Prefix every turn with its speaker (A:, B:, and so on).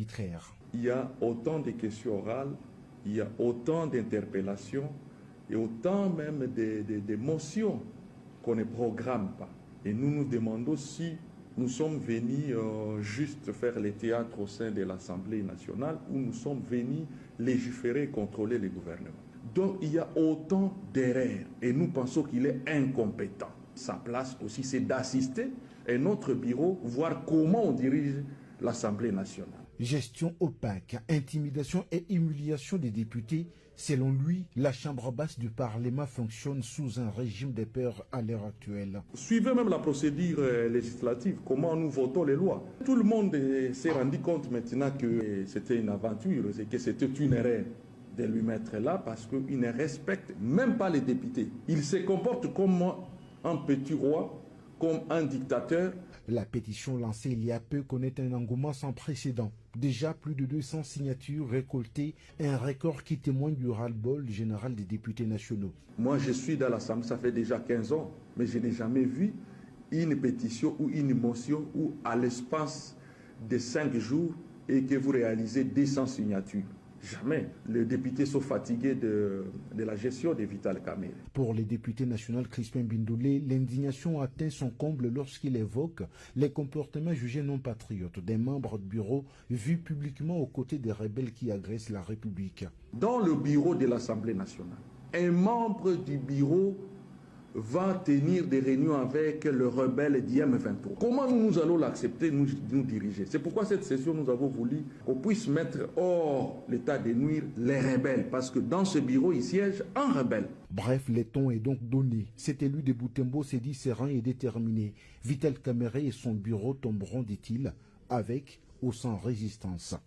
A: arbitraire.
B: Il y a autant de questions orales, il y a autant d'interpellations et autant même de motions qu'on ne programme pas. Et nous nous demandons si nous sommes venus juste faire le théâtre au sein de l'Assemblée nationale ou nous sommes venus légiférer et contrôler le gouvernement. Donc il y a autant d'erreurs et nous pensons qu'il est incompétent. Sa place aussi, c'est d'assister à notre bureau, voir comment on dirige l'Assemblée nationale.
A: Gestion opaque, intimidation et humiliation des députés. Selon lui, la Chambre basse du Parlement fonctionne sous un régime de peur à l'heure actuelle.
B: Suivez même la procédure législative, comment nous votons les lois. Tout le monde s'est rendu compte maintenant que c'était une aventure et que c'était une erreur de lui mettre là parce qu'il ne respecte même pas les députés. Il se comporte comme un petit roi, comme un dictateur.
A: La pétition lancée il y a peu connaît un engouement sans précédent. Déjà plus de 200 signatures récoltées, un record qui témoigne du ras-le-bol général des députés nationaux.
B: Moi je suis dans l'Assemblée, ça fait déjà 15 ans, mais je n'ai jamais vu une pétition ou une motion où à l'espace de 5 jours et que vous réalisez 200 signatures. Jamais. Les députés sont fatigués de la gestion des Vital Kamerhe.
A: Pour les députés nationaux Crispin Bindoulé, l'indignation atteint son comble lorsqu'il évoque les comportements jugés non patriotes des membres du bureau vus publiquement aux côtés des rebelles qui agressent la République.
B: Dans le bureau de l'Assemblée nationale, un membre du bureau va tenir des réunions avec le rebelle d'IM23. Comment nous allons l'accepter, nous diriger? C'est pourquoi cette session, nous avons voulu qu'on puisse mettre hors l'état de nuire les rebelles, parce que dans ce bureau, il siège un rebelle.
A: Bref, le ton est donc donné. Cet élu de Boutembo s'est dit serein et déterminé. Vital Kamerhe et son bureau tomberont, dit-il, avec ou sans résistance.